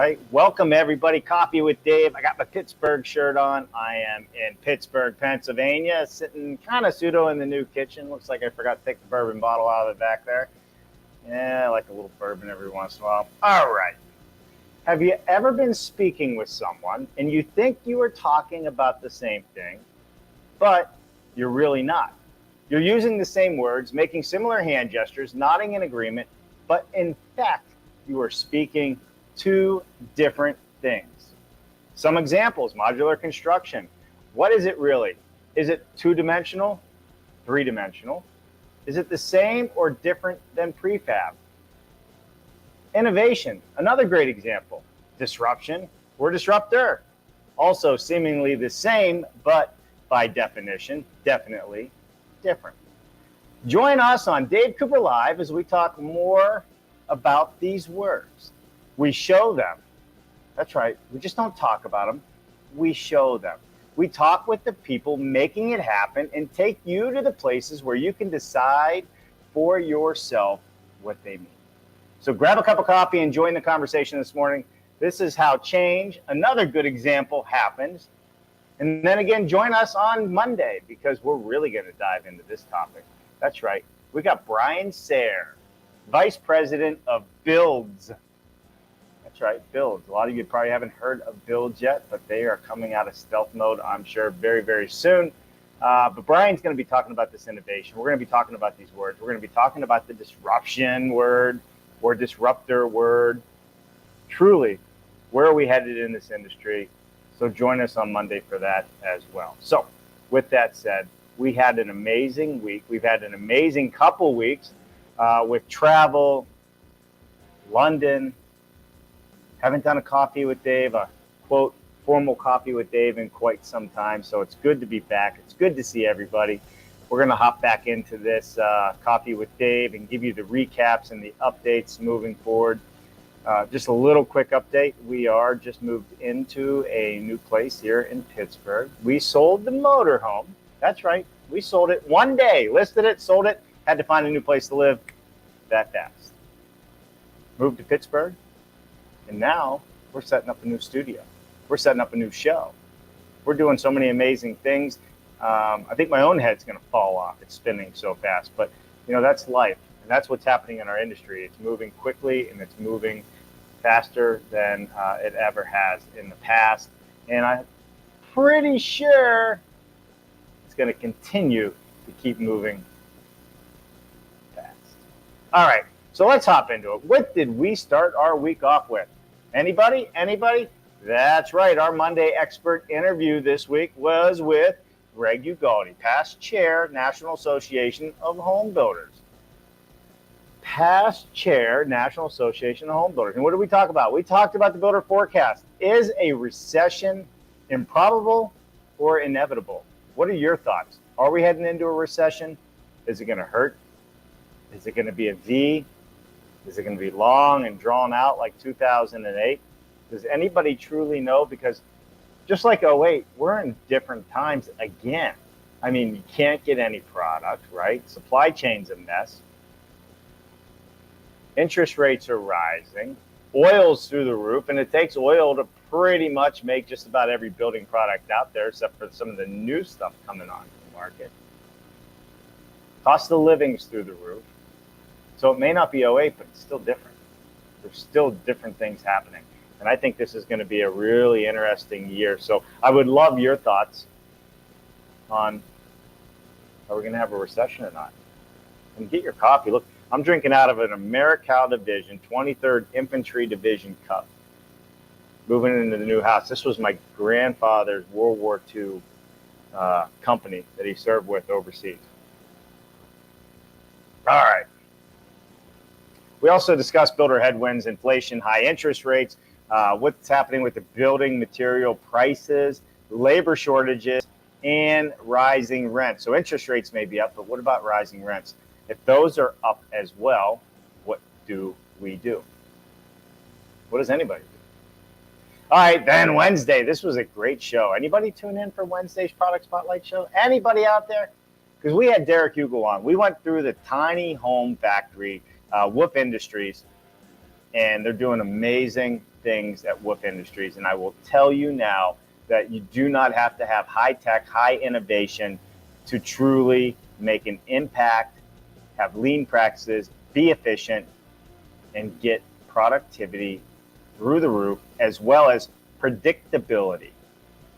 right, welcome everybody. Coffee with Dave. I got my Pittsburgh shirt on. I am in Pittsburgh, Pennsylvania, sitting kind of pseudo in the new kitchen. Looks like I forgot to take the bourbon bottle out of the back there. Yeah, I like a little bourbon every once in a while. All right. Have you ever been speaking with someone and you think you are talking about the same thing, but you're really not? You're using the same words, making similar hand gestures, nodding in agreement, but in fact, you are speaking two different things. Some examples: modular construction. What is it really? Is it two-dimensional, three-dimensional? Is it the same or different than prefab? Innovation, another great example. Disruption or disruptor, also seemingly the same, but by definition, definitely different. Join us on Dave Cooper Live as we talk more about these words. We show them. That's right. We just don't talk about them. We show them. We talk with the people making it happen and take you to the places where you can decide for yourself what they mean. So grab a cup of coffee and join the conversation this morning. This is how change, another good example, happens. And then again, join us on Monday because we're really going to dive into this topic. That's right. We got Brian Sayre, Vice President of Builds. That's right, Builds. A lot of you probably haven't heard of Builds yet, but they are coming out of stealth mode, I'm sure, very, very soon. But Brian's going to be talking about this innovation. We're going to be talking about these words. We're going to be talking about the disruption word or disruptor word. Truly, where are we headed in this industry? So join us on Monday for that as well. So with that said, we had an amazing week. We've had an amazing couple weeks with travel, London. Haven't done a coffee with Dave, a quote, formal coffee with Dave in quite some time. So it's good to be back. It's good to see everybody. We're going to hop back into this coffee with Dave and give you the recaps and the updates moving forward. Just a little quick update. We are just moved into a new place here in Pittsburgh. We sold the motorhome. That's right. We sold it one day, listed it, sold it, had to find a new place to live that fast. Moved to Pittsburgh. And now we're setting up a new studio. We're setting up a new show. We're doing so many amazing things. I think my own head's going to fall off. It's spinning so fast. But, you know, that's life. And that's what's happening in our industry. It's moving quickly and it's moving faster than it ever has in the past. And I'm pretty sure it's going to continue to keep moving fast. All right. So let's hop into it. What did we start our week off with? Anybody? Anybody? That's right. Our Monday expert interview this week was with Greg Ugaldi, past chair, National Association of Home Builders. Past chair, National Association of Home Builders. And what did we talk about? We talked about the builder forecast. Is a recession improbable or inevitable? What are your thoughts? Are we heading into a recession? Is it going to hurt? Is it going to be a V? Is it going to be long and drawn out like 2008? Does anybody truly know? Because just like 08, we're in different times again. I mean, you can't get any product, right? Supply chain's a mess. Interest rates are rising. Oil's through the roof, and it takes oil to pretty much make just about every building product out there, except for some of the new stuff coming onto the market. Cost of living's through the roof. So it may not be 08, but it's still different. There's still different things happening. And I think this is going to be a really interesting year. So I would love your thoughts on, are we going to have a recession or not? And get your coffee. Look, I'm drinking out of an Americal Division 23rd Infantry Division cup. Moving into the new house. This was my grandfather's World War II company that he served with overseas. All right. We also discussed builder headwinds, inflation, high interest rates, what's happening with the building material prices, labor shortages, and rising rents. So interest rates may be up, but what about rising rents? If those are up as well, what do we do? What does anybody do? All right, then Wednesday. This was a great show. Anybody tune in for Wednesday's Product Spotlight show? Anybody out there? Because we had Derek Hugo on. We went through the tiny home factory, Wolf Industries, and they're doing amazing things at Wolf Industries, and I will tell you now that you do not have to have high tech, high innovation to truly make an impact, have lean practices, be efficient, and get productivity through the roof, as well as predictability.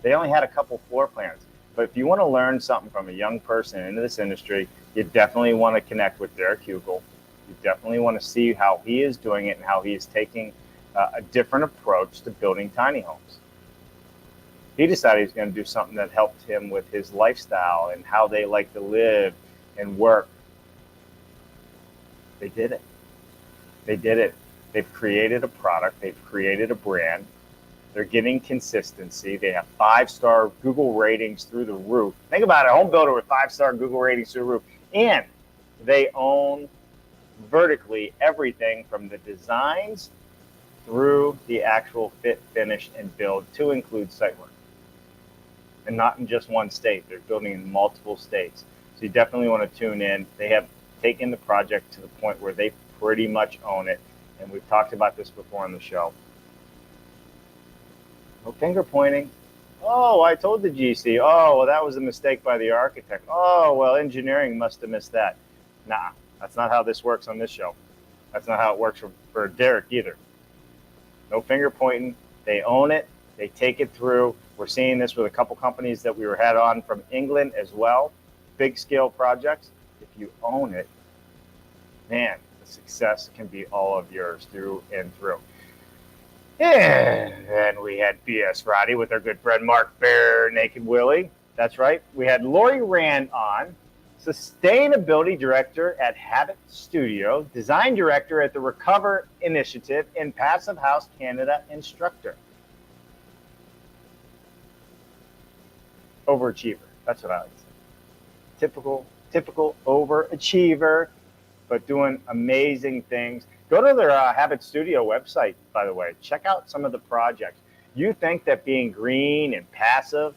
They only had a couple floor plans, but if you want to learn something from a young person into this industry, you definitely want to connect with Derek Hugel. You definitely want to see how he is doing it and how he is taking a different approach to building tiny homes. He decided he was going to do something that helped him with his lifestyle and how they like to live and work. They did it. They did it. They've created a product. They've created a brand. They're getting consistency. They have 5-star Google ratings through the roof. Think about it, a home builder with 5-star Google ratings through the roof. And they own vertically everything from the designs through the actual fit, finish, and build, to include site work. And not in just one state. They're building in multiple states. So you definitely want to tune in. They have taken the project to the point where they pretty much own it. And we've talked about this before on the show. No finger pointing. Oh, I told the GC. Oh, well, that was a mistake by the architect. Oh, well, engineering must have missed that. Nah, that's not how this works on this show. That's not how it works for Derek either. No finger pointing. They own it. They take it through. We're seeing this with a couple companies that we were had on from England as well. Big scale projects. If you own it, man, the success can be all of yours through and through. And then we had BS Roddy with our good friend Mark Bear Naked Willie. That's right. We had Lori Rand on, Sustainability Director at Habit Studio, Design Director at the Recover Initiative, and Passive House Canada instructor. Overachiever. That's what I would say. Typical overachiever, but doing amazing things. Go to their Habit Studio website, by the way. Check out some of the projects. You think that being green and passive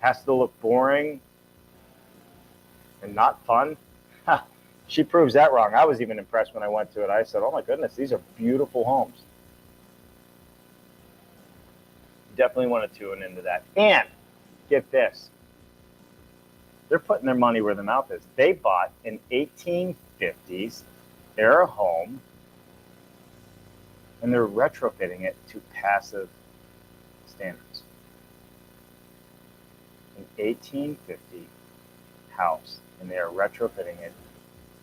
has to look boring and not fun? She proves that wrong. I was even impressed when I went to it. I said, oh my goodness, these are beautiful homes. Definitely want to tune into that. And get this. They're putting their money where their mouth is. They bought an 1850s era home, and they're retrofitting it to passive standards. An 1850 house, and they are retrofitting it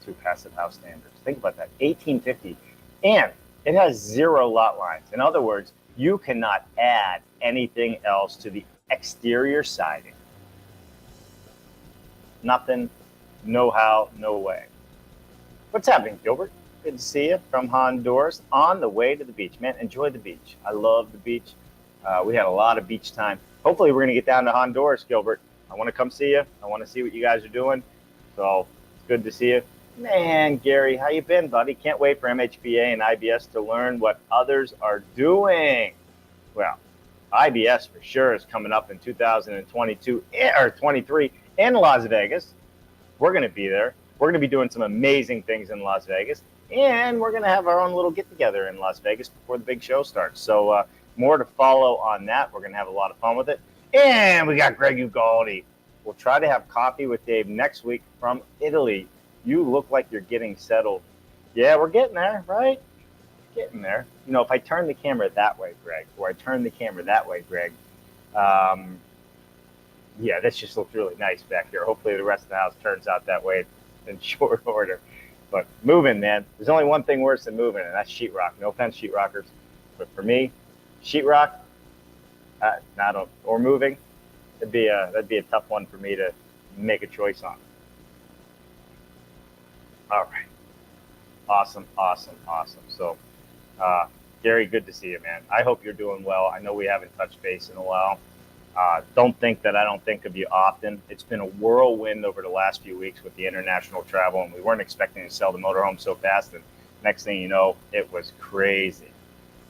to passive house standards. Think about that, 1850, and it has 0 lot lines. In other words, you cannot add anything else to the exterior siding. Nothing, no how, no way. What's happening, Gilbert? Good to see you from Honduras on the way to the beach. Man, enjoy the beach. I love the beach. We had a lot of beach time. Hopefully, we're going to get down to Honduras, Gilbert. I want to come see you. I want to see what you guys are doing. So it's good to see you. Man, Gary, how you been, buddy? Can't wait for MHPA and IBS to learn what others are doing. Well, IBS for sure is coming up in 2022 or 23 in Las Vegas. We're going to be there. We're going to be doing some amazing things in Las Vegas, and we're going to have our own little get-together in Las Vegas before the big show starts. So more to follow on that. We're going to have a lot of fun with it. And we got Greg Ugaldi. We'll try to have coffee with Dave next week from Italy. You look like you're getting settled. Yeah, we're getting there, right? Getting there. You know, if I turn the camera that way, Greg, or I turn the camera that way, Greg, yeah, this just looks really nice back here. Hopefully the rest of the house turns out that way in short order. But moving, man, there's only one thing worse than moving, and that's sheetrock. No offense, sheetrockers, but for me, sheetrock, or moving, that'd be a tough one for me to make a choice on. All right, awesome. So, Gary, good to see you, man. I hope you're doing well. I know we haven't touched base in a while. Don't think that I don't think of you often. It's been a whirlwind over the last few weeks with the international travel, and we weren't expecting to sell the motorhome so fast. And next thing you know, it was crazy.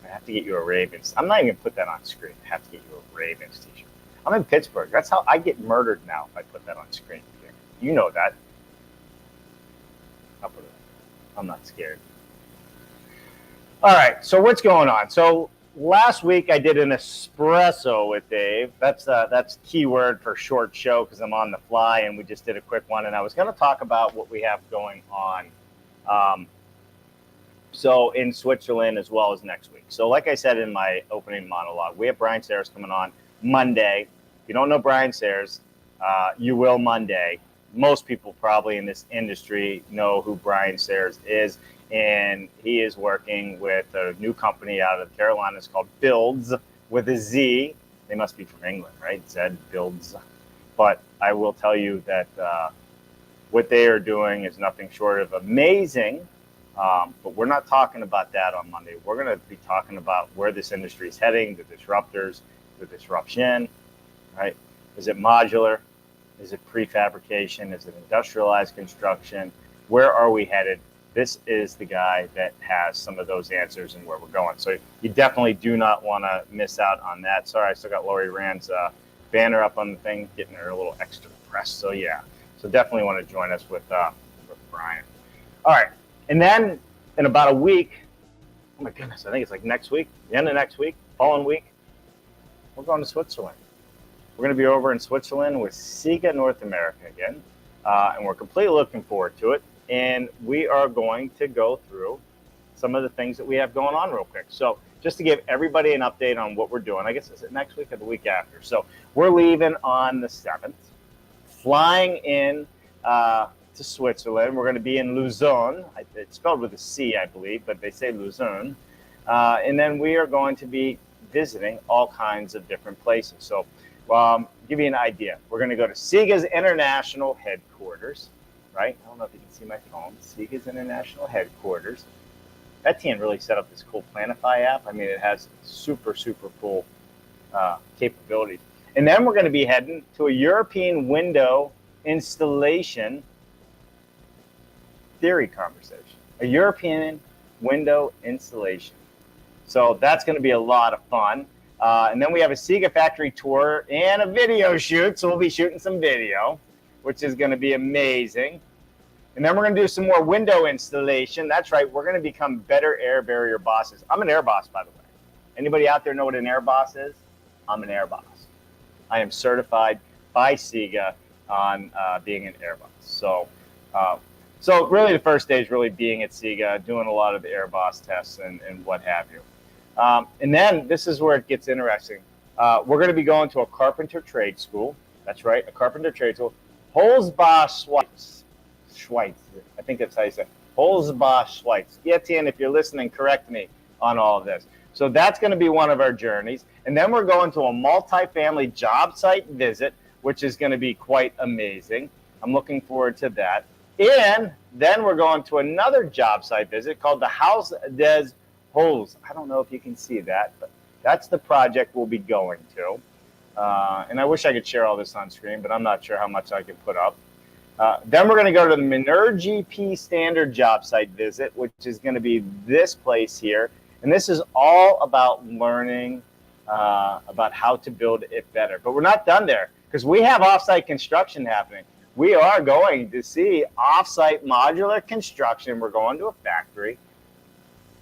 I have to get you a Ravens. I'm not even going to put that on screen. I have to get you a Ravens t-shirt. I'm in Pittsburgh. That's how I get murdered now if I put that on screen. You know that. I'll put it. I'm not scared. All right, so what's going on? So last week I did an espresso with Dave. That's keyword for short show because I'm on the fly, and we just did a quick one. And I was going to talk about what we have going on, so in Switzerland as well as next week. So like I said in my opening monologue, we have Brian Sayers coming on Monday. If you don't know Brian Sayers, you will Monday. Most people probably in this industry know who Brian Sayers is. And he is working with a new company out of the Carolinas called Builds with a Z. They must be from England, right? Zed Builds. But I will tell you that what they are doing is nothing short of amazing. But we're not talking about that on Monday. We're going to be talking about where this industry is heading, the disruptors, the disruption, right? Is it modular? Is it prefabrication? Is it industrialized construction? Where are we headed? This is the guy that has some of those answers and where we're going. So you definitely do not want to miss out on that. Sorry, I still got Lori Rand's banner up on the thing, getting her a little extra press. So yeah, so definitely want to join us with Brian. All right, and then in about a week, oh my goodness, I think it's like next week, the end of next week, following week, we're going to Switzerland. We're going to be over in Switzerland with SIGA North America again, and we're completely looking forward to it. And we are going to go through some of the things that we have going on real quick. So just to give everybody an update on what we're doing, I guess, is it next week or the week after? So we're leaving on the 7th, flying in to Switzerland. We're going to be in Luzern. It's spelled with a C, I believe, but they say Luzern. And then we are going to be visiting all kinds of different places. So give you an idea. We're going to go to SIGA's International Headquarters. Right? I don't know if you can see my phone. SIGA's International Headquarters. Etienne really set up this cool Planify app. I mean, it has super, super cool capabilities. And then we're going to be heading to a European window installation theory conversation. A European window installation. So that's going to be a lot of fun. And then we have a SIGA factory tour and a video shoot. So we'll be shooting some video, which is going to be amazing. And then we're going to do some more window installation. That's right. We're going to become better air barrier bosses. I'm an air boss, by the way. Anybody out there know what an air boss is? I'm an air boss. I am certified by SIGA on being an air boss. So really the first day is really being at SIGA, doing a lot of the air boss tests and what have you. And then this is where it gets interesting. We're going to be going to a carpenter trade school. That's right, a carpenter trade school. Holzbach Schweitz. I think that's how you say it. Holzbach Schweitz. Etienne, if you're listening, correct me on all of this. So that's going to be one of our journeys. And then we're going to a multifamily job site visit, which is going to be quite amazing. I'm looking forward to that. And then we're going to another job site visit called the Haus des Holz. I don't know if you can see that, but that's the project we'll be going to. And I wish I could share all this on screen, but I'm not sure how much I can put up. Then we're going to go to the MinerGP standard job site visit, which is going to be this place here. And this is all about learning about how to build it better. But we're not done there because we have offsite construction happening. We are going to see offsite modular construction. We're going to a factory.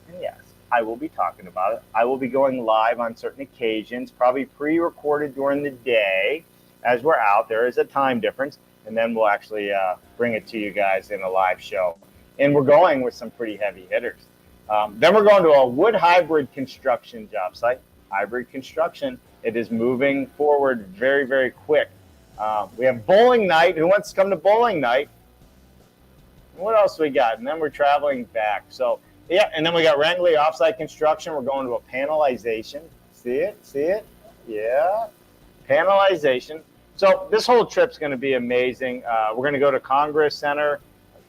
And yes, I will be talking about it. I will be going live on certain occasions, probably pre-recorded during the day as we're out. There is a time difference. And then we'll actually bring it to you guys in a live show. And we're going with some pretty heavy hitters. Then we're going to a wood hybrid construction job site. Hybrid construction. It is moving forward very, very quick. We have bowling night. Who wants to come to bowling night? And what else we got? And then we're traveling back. So, yeah, and then we got Wrangley offsite construction. We're going to a panelization. See it? See it? Yeah. Panelization. So this whole trip's going to be amazing. We're going to go to Congress Center.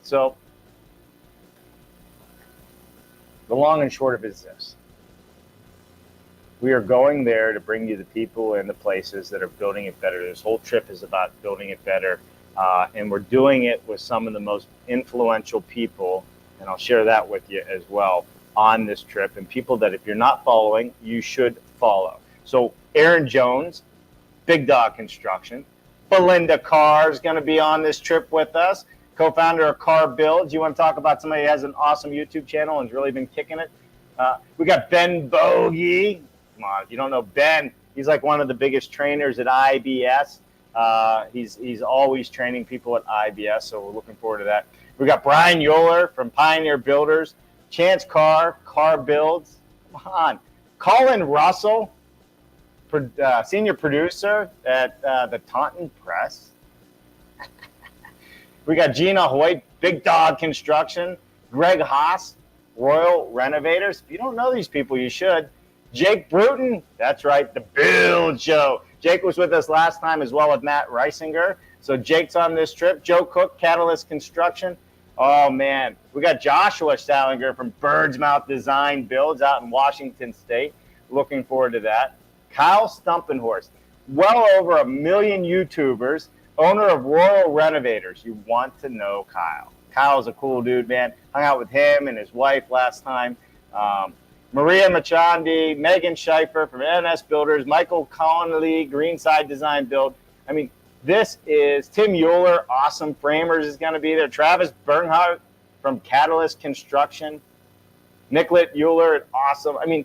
So the long and short of it is this. We are going there to bring you the people and the places that are building it better. This whole trip is about building it better. And we're doing it with some of the most influential people, and I'll share that with you as well on this trip, and people that if you're not following, you should follow. So Aaron Jones, Big Dog Construction. Belinda Carr is going to be on this trip with us, co-founder of Carr Builds. You want to talk about somebody who has an awesome YouTube channel and has really been kicking it? We got Ben Bogey. Come on, if you don't know Ben, he's like one of the biggest trainers at IBS. He's always training people at IBS, so we're looking forward to that. We got Brian Euler from Pioneer Builders, Chance Carr, Car Builds. Come on. Colin Russell, senior producer at the Taunton Press. We got Gina Hoyt, Big Dog Construction, Greg Haas, Royal Renovators. If you don't know these people, you should. Jake Bruton, that's right, the Build Show. Jake was with us last time as well with Matt Reisinger. So Jake's on this trip. Joe Cook, Catalyst Construction. Oh, man. We got Joshua Salinger from Bird's Mouth Design Builds out in Washington State. Looking forward to that. Kyle Stumpenhorst, well over 1 million YouTubers, owner of Royal Renovators. You want to know Kyle. Kyle's a cool dude, man. Hung out with him and his wife last time. Maria Machandi, Megan Schieffer from NS Builders, Michael Connolly, Greenside Design Build. I mean, this is Tim Euler, Awesome Framers is going to be there. Travis Bernhardt from Catalyst Construction. Nicolette Euler, awesome. I mean,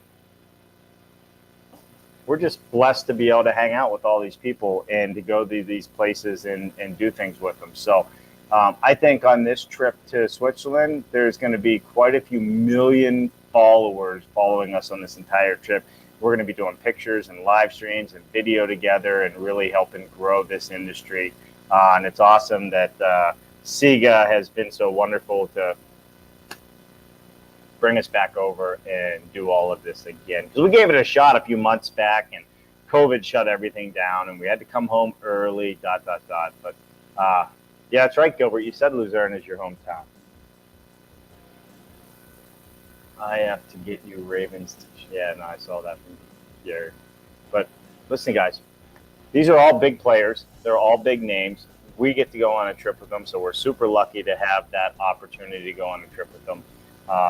we're just blessed to be able to hang out with all these people and to go to these places and do things with them. So I think on this trip to Switzerland, there's going to be quite a few million followers following us on this entire trip. We're going to be doing pictures and live streams and video together and really helping grow this industry. And it's awesome that SIGA has been so wonderful to bring us back over and do all of this again. Because we gave it a shot a few months back and COVID shut everything down and we had to come home early, ... But yeah, that's right, Gilbert. You said Luzerne is your hometown. I have to get you Ravens. Yeah, no, I saw that from Gary. But listen, guys, these are all big players. They're all big names. We get to go on a trip with them, so we're super lucky to have that opportunity to go on a trip with them.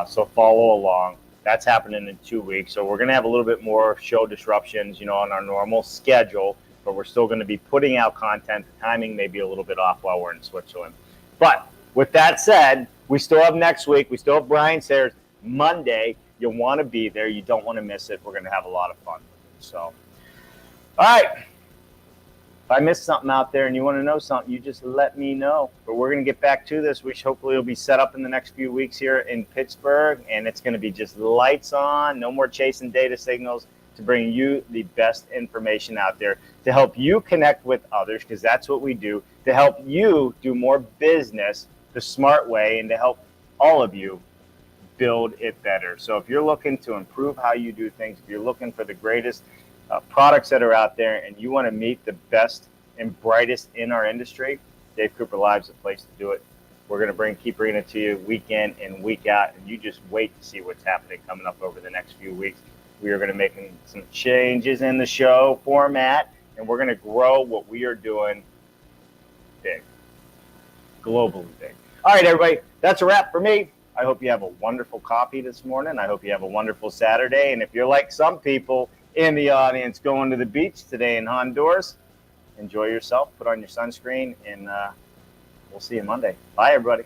So follow along. That's happening in 2 weeks. So we're going to have a little bit more show disruptions, on our normal schedule, but we're still going to be putting out content. The timing may be a little bit off while we're in Switzerland. But with that said, we still have next week. We still have Brian Sayers. Monday, you'll want to be there. You don't want to miss it. We're going to have a lot of fun. So, all right. If I missed something out there and you want to know something, you just let me know. But we're going to get back to this, which hopefully will be set up in the next few weeks here in Pittsburgh. And it's going to be just lights on, no more chasing data signals, to bring you the best information out there to help you connect with others, because that's what we do, to help you do more business the smart way and to help all of you build it better. So if you're looking to improve how you do things, if you're looking for the greatest products that are out there and you want to meet the best and brightest in our industry, Dave Cooper Live's the place to do it. We're going to keep bringing it to you week in and week out, and you just wait to see what's happening coming up over the next few weeks. We are going to be making some changes in the show format, and we're going to grow what we are doing big, globally big. All right, everybody, that's a wrap for me. I hope you have a wonderful coffee this morning. I hope you have a wonderful Saturday. And if you're like some people in the audience going to the beach today in Honduras, enjoy yourself, put on your sunscreen, and we'll see you Monday. Bye, everybody.